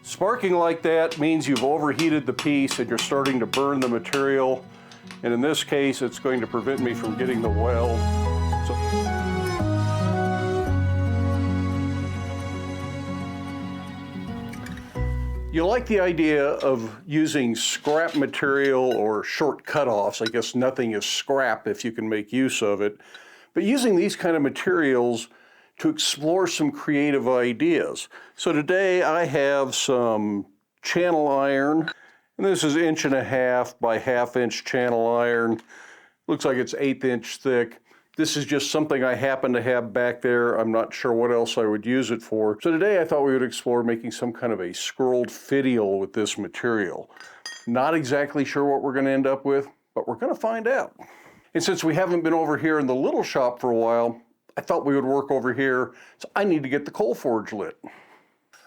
Sparking like that means you've overheated the piece and you're starting to burn the material. And in this case, it's going to prevent me from getting the weld. You like the idea of using scrap material or short cutoffs. I guess nothing is scrap if you can make use of it. But using these kind of materials to explore some creative ideas. So today I have some channel iron, and this is 1.5 by 1/2 inch channel iron. Looks like it's 1/8 inch thick. This is just something I happen to have back there. I'm not sure what else I would use it for. So today I thought we would explore making some kind of a scrolled finial with this material. Not exactly sure what we're going to end up with, but we're going to find out. And since we haven't been over here in the little shop for a while, I thought we would work over here, so I need to get the coal forge lit.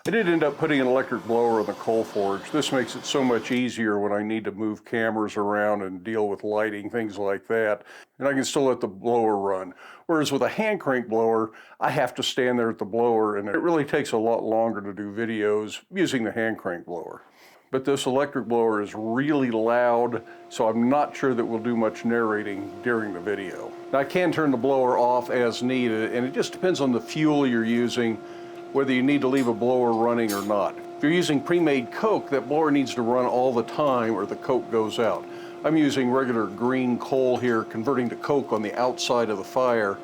I did end up putting an electric blower in the coal forge. This makes it so much easier when I need to move cameras around and deal with lighting, things like that. And I can still let the blower run. Whereas with a hand crank blower, I have to stand there at the blower, and it really takes a lot longer to do videos using the hand crank blower. But this electric blower is really loud, so I'm not sure that we'll do much narrating during the video. Now I can turn the blower off as needed, and it just depends on the fuel you're using, whether you need to leave a blower running or not. If you're using pre-made coke, that blower needs to run all the time or the coke goes out. I'm using regular green coal here, converting to coke on the outside of the fire,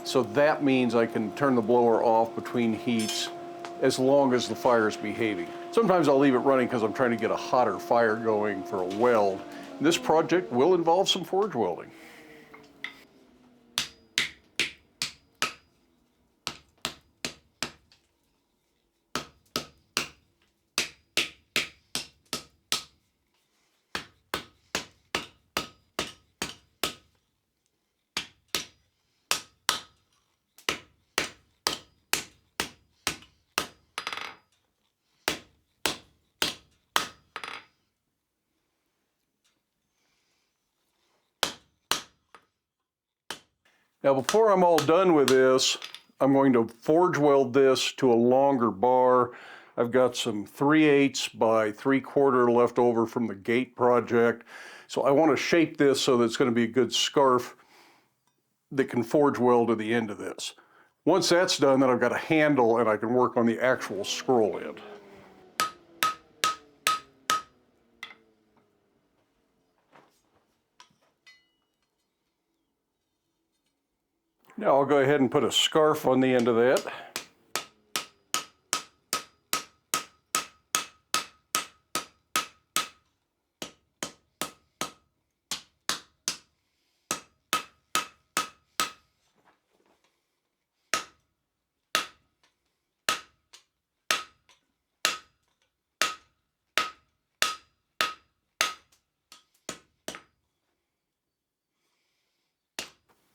so that means I can turn the blower off between heats as long as the fire is behaving. Sometimes I'll leave it running because I'm trying to get a hotter fire going for a weld. This project will involve some forge welding. Now before I'm all done with this, I'm going to forge weld this to a longer bar. I've got some 3/8 by 3/4 left over from the gate project. So I want to shape this so that it's going to be a good scarf that can forge weld to the end of this. Once that's done, then I've got a handle and I can work on the actual scroll end. Now I'll go ahead and put a scarf on the end of that.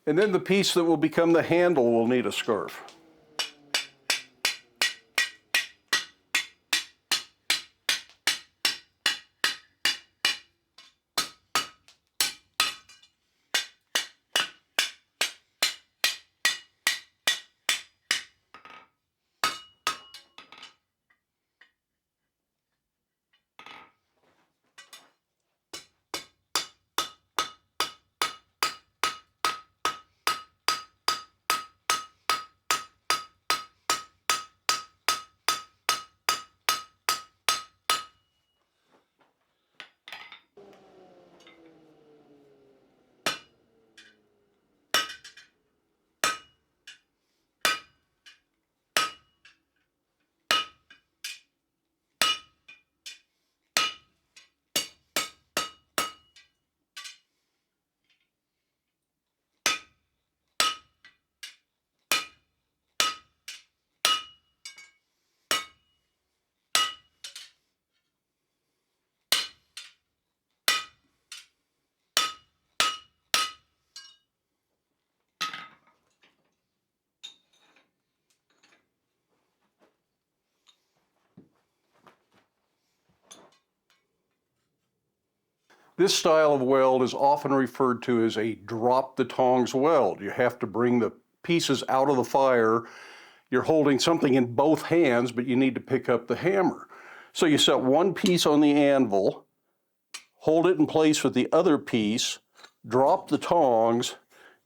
And then the piece that will become the handle will need a scarf. This style of weld is often referred to as a drop the tongs weld. You have to bring the pieces out of the fire. You're holding something in both hands, but you need to pick up the hammer. So you set one piece on the anvil, hold it in place with the other piece, drop the tongs,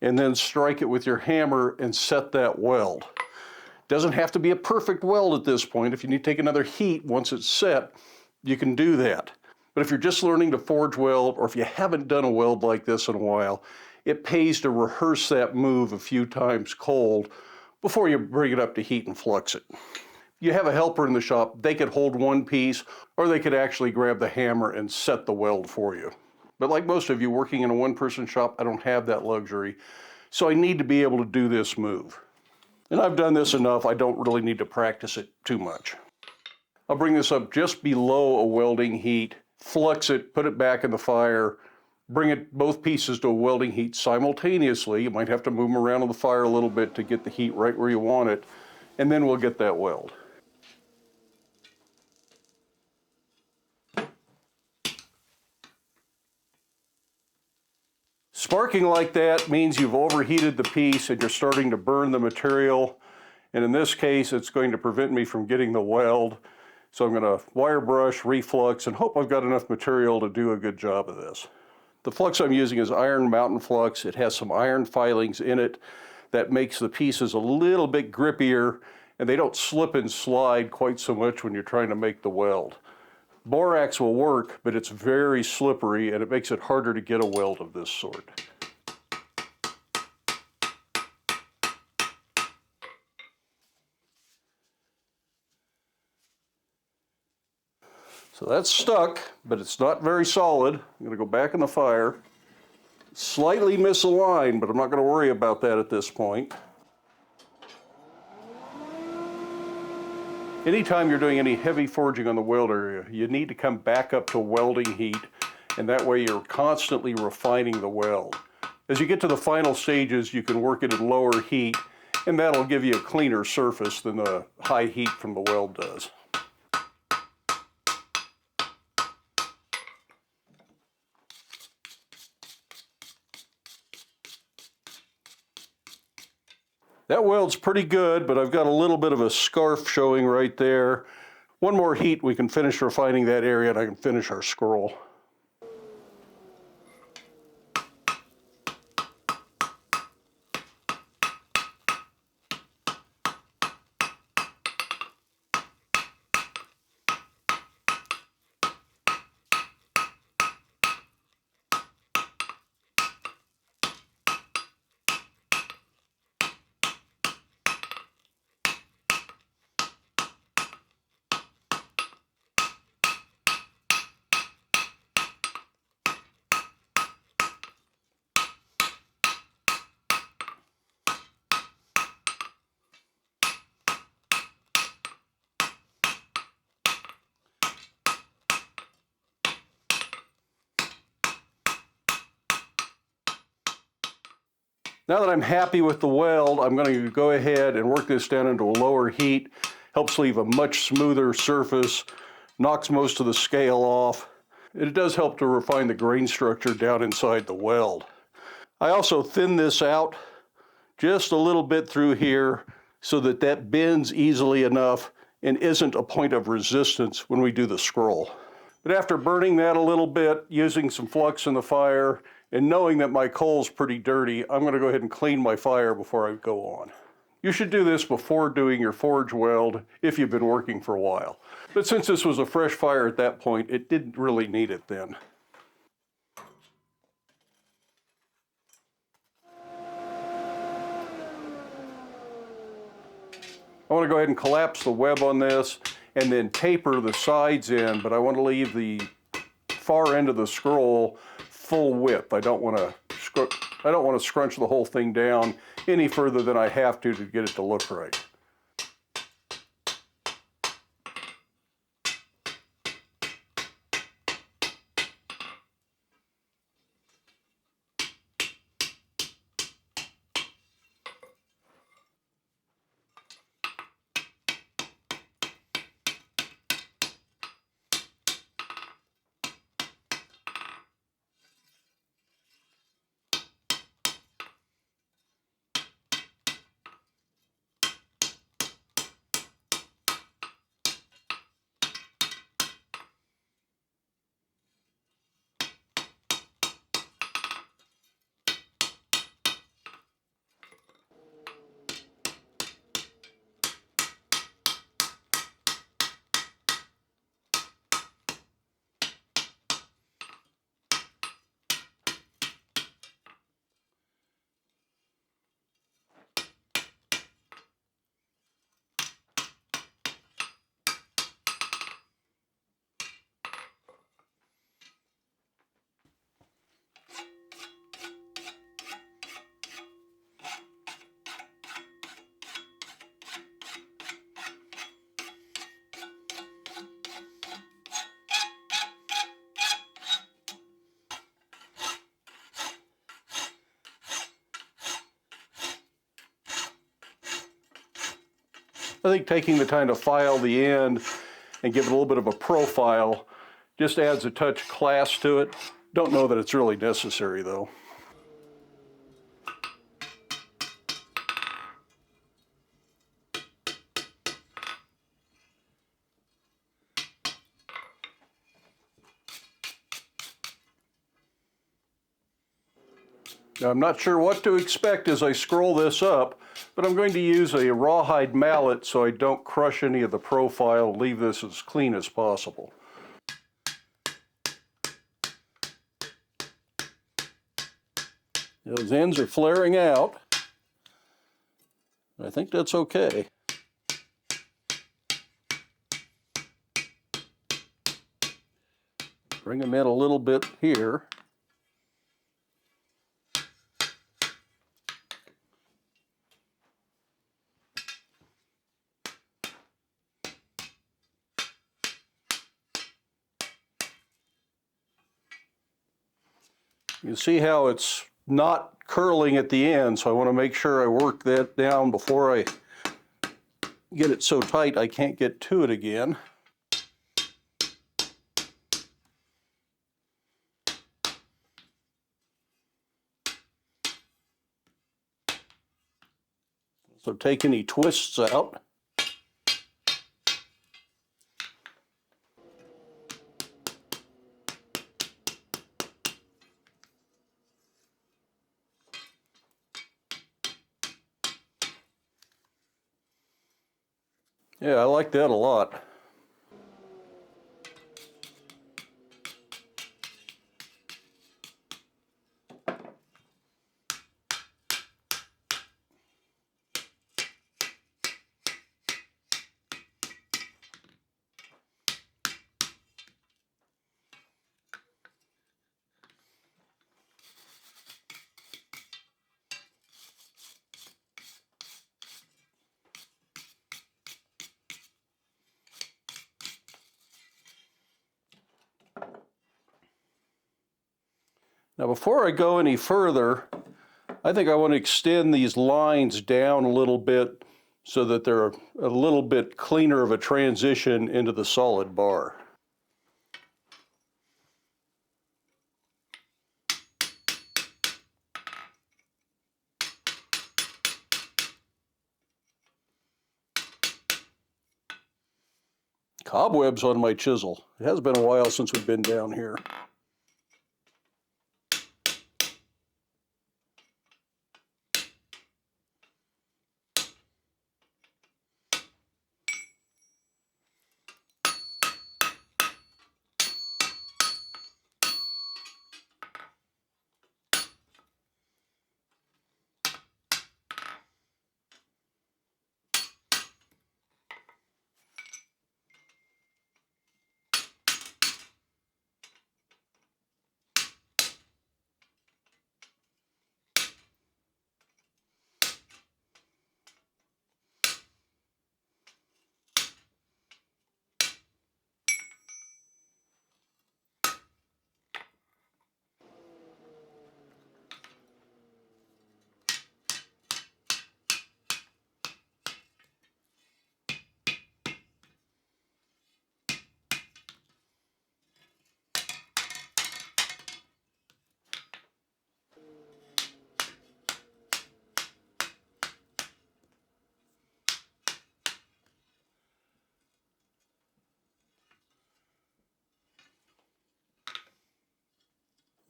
and then strike it with your hammer and set that weld. Doesn't have to be a perfect weld at this point. If you need to take another heat once it's set, you can do that. But if you're just learning to forge weld, or if you haven't done a weld like this in a while, it pays to rehearse that move a few times cold before you bring it up to heat and flux it. You have a helper in the shop, they could hold one piece, or they could actually grab the hammer and set the weld for you. But like most of you working in a one-person shop, I don't have that luxury, so I need to be able to do this move. And I've done this enough, I don't really need to practice it too much. I'll bring this up just below a welding heat, flux it, put it back in the fire, bring it both pieces to a welding heat simultaneously. You might have to move them around on the fire a little bit to get the heat right where you want it, and then we'll get that weld. Sparking like that means you've overheated the piece and you're starting to burn the material. And in this case, it's going to prevent me from getting the weld. So I'm going to wire brush, reflux, and hope I've got enough material to do a good job of this. The flux I'm using is iron mountain flux. It has some iron filings in it that makes the pieces a little bit grippier, and they don't slip and slide quite so much when you're trying to make the weld. Borax will work, but it's very slippery and it makes it harder to get a weld of this sort. So that's stuck, but it's not very solid. I'm going to go back in the fire. Slightly misaligned, but I'm not going to worry about that at this point. Anytime you're doing any heavy forging on the weld area, you need to come back up to welding heat, and that way you're constantly refining the weld. As you get to the final stages, you can work it at lower heat, and that'll give you a cleaner surface than the high heat from the weld does. That weld's pretty good, but I've got a little bit of a scarf showing right there. One more heat, we can finish refining that area and I can finish our scroll. Now that I'm happy with the weld, I'm going to go ahead and work this down into a lower heat. Helps leave a much smoother surface, knocks most of the scale off. It does help to refine the grain structure down inside the weld. I also thin this out just a little bit through here so that that bends easily enough and isn't a point of resistance when we do the scroll. But after burning that a little bit, using some flux in the fire, and knowing that my coal's pretty dirty, I'm going to go ahead and clean my fire before I go on. You should do this before doing your forge weld if you've been working for a while. But since this was a fresh fire at that point, it didn't really need it then. I want to go ahead and collapse the web on this and then taper the sides in, but I want to leave the far end of the scroll full width. I don't want to scrunch the whole thing down any further than I have to get it to look right. I think taking the time to file the end and give it a little bit of a profile just adds a touch of class to it. Don't know that it's really necessary though. Now, I'm not sure what to expect as I scroll this up, but I'm going to use a rawhide mallet so I don't crush any of the profile, leave this as clean as possible. Those ends are flaring out. I think that's okay. Bring them in a little bit here. You see how it's not curling at the end, so I want to make sure I work that down before I get it so tight I can't get to it again. So take any twists out. Yeah, I like that a lot. Now before I go any further, I think I want to extend these lines down a little bit so that they're a little bit cleaner of a transition into the solid bar. Cobwebs on my chisel. It has been a while since we've been down here.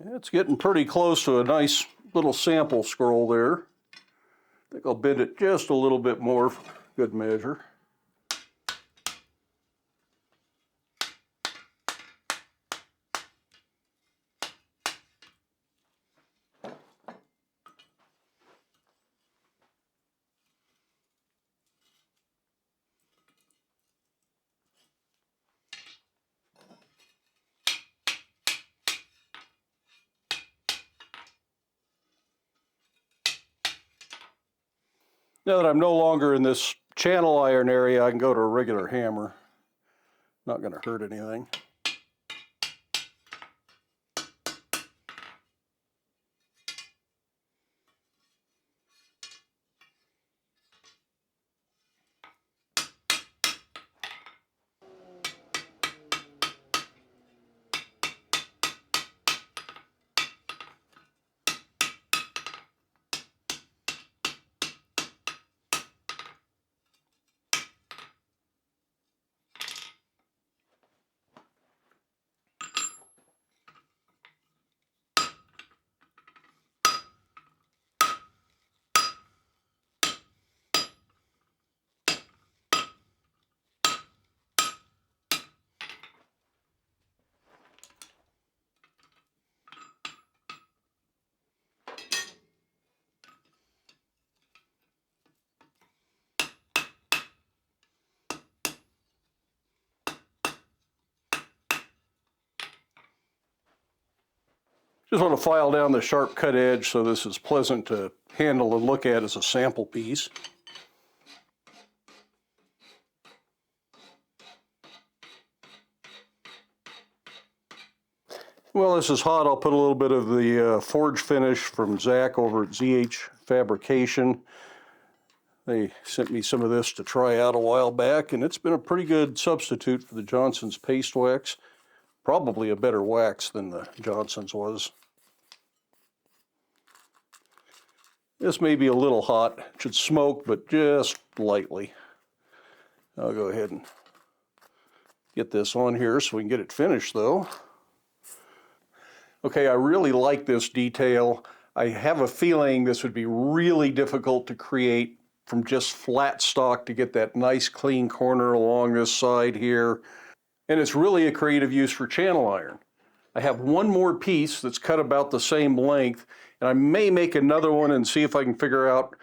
It's getting pretty close to a nice little sample scroll there. I think I'll bend it just a little bit more for good measure. Now that I'm no longer in this channel iron area, I can go to a regular hammer. Not going to hurt anything. Just want to file down the sharp cut edge so this is pleasant to handle and look at as a sample piece. Well, this is hot. I'll put a little bit of the forge finish from Zach over at ZH Fabrication. They sent me some of this to try out a while back, and it's been a pretty good substitute for the Johnson's paste wax. Probably a better wax than the Johnson's was. This may be a little hot. It should smoke, but just lightly. I'll go ahead and get this on here so we can get it finished, though. Okay, I really like this detail. I have a feeling this would be really difficult to create from just flat stock to get that nice clean corner along this side here. And it's really a creative use for channel iron. I have one more piece that's cut about the same length, and I may make another one and see if I can figure out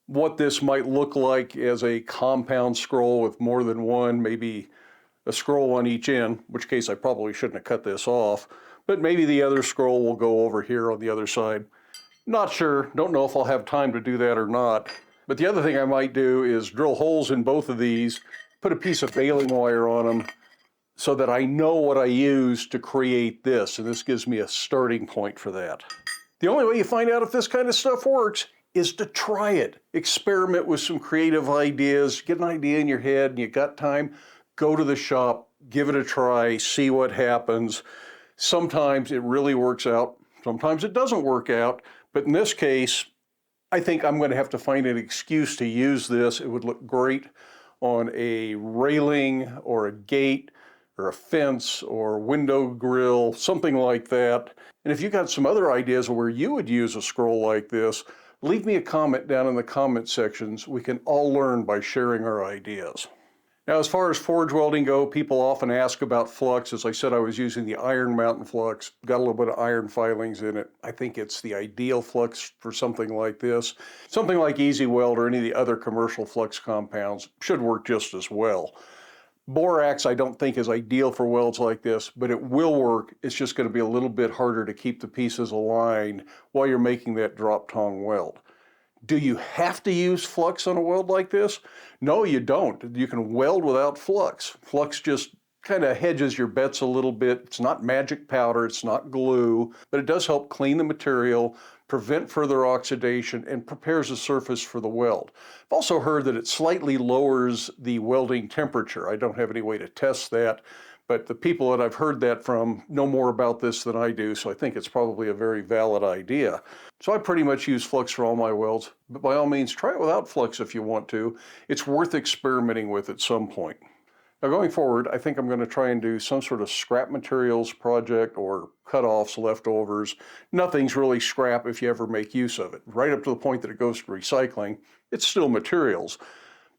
what this might look like as a compound scroll with more than one, maybe a scroll on each end, in which case I probably shouldn't have cut this off, but maybe the other scroll will go over here on the other side. Not sure, don't know if I'll have time to do that or not. But the other thing I might do is drill holes in both of these, put a piece of baling wire on them so that I know what I use to create this, and this gives me a starting point for that. The only way you find out if this kind of stuff works is to try it. Experiment with some creative ideas, get an idea in your head and you got time, go to the shop, give it a try, see what happens. Sometimes it really works out, sometimes it doesn't work out, but in this case, I think I'm going to have to find an excuse to use this. It would look great on a railing or a gate or a fence or window grill, something like that. And if you got some other ideas of where you would use a scroll like this, leave me a comment down in the comment sections. We can all learn by sharing our ideas. Now, as far as forge welding go, people often ask about flux. As I said, I was using the Iron Mountain flux, got a little bit of iron filings in it. I think it's the ideal flux for something like this. Something like Easy Weld or any of the other commercial flux compounds should work just as well. Borax I don't think is ideal for welds like this, but it will work. It's just going to be a little bit harder to keep the pieces aligned while you're making that drop tong weld. Do you have to use flux on a weld like this? No, you don't. You can weld without flux. Flux just kind of hedges your bets a little bit. It's not magic powder, it's not glue, but it does help clean the material, prevent further oxidation, and prepares the surface for the weld. I've also heard that it slightly lowers the welding temperature. I don't have any way to test that, but the people that I've heard that from know more about this than I do, so I think it's probably a very valid idea. So I pretty much use flux for all my welds, but by all means, try it without flux if you want to. It's worth experimenting with at some point. Now going forward, I think I'm going to try and do some sort of scrap materials project or cut-offs, leftovers. Nothing's really scrap if you ever make use of it. Right up to the point that it goes to recycling, it's still materials.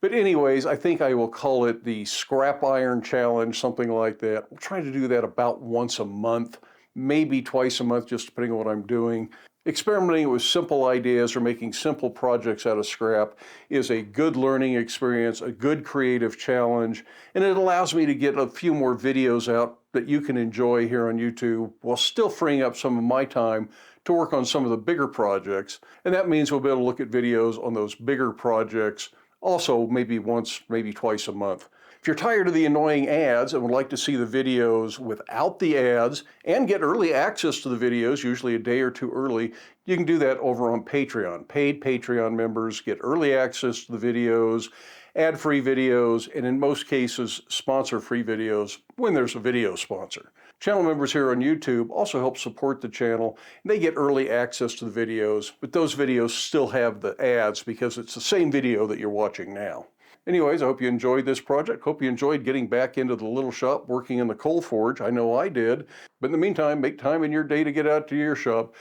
But anyways, I think I will call it the Scrap Iron Challenge, something like that. We'll try to do that about once a month, maybe twice a month, just depending on what I'm doing. Experimenting with simple ideas or making simple projects out of scrap is a good learning experience, a good creative challenge, and it allows me to get a few more videos out that you can enjoy here on YouTube while still freeing up some of my time to work on some of the bigger projects. And that means we'll be able to look at videos on those bigger projects also maybe once, maybe twice a month. If you're tired of the annoying ads and would like to see the videos without the ads and get early access to the videos, usually a day or two early, you can do that over on Patreon. Paid Patreon members get early access to the videos, ad-free videos, and in most cases, sponsor-free videos when there's a video sponsor. Channel members here on YouTube also help support the channel, and they get early access to the videos, but those videos still have the ads because it's the same video that you're watching now. Anyways, I hope you enjoyed this project. Hope you enjoyed getting back into the little shop working in the coal forge. I know I did. But in the meantime, make time in your day to get out to your shop.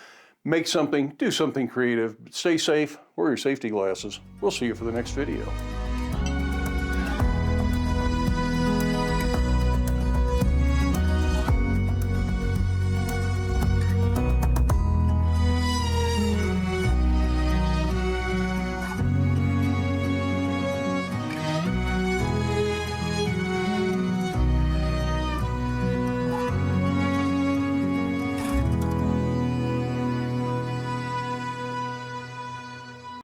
Make something, do something creative. Stay safe, wear your safety glasses. We'll see you for the next video.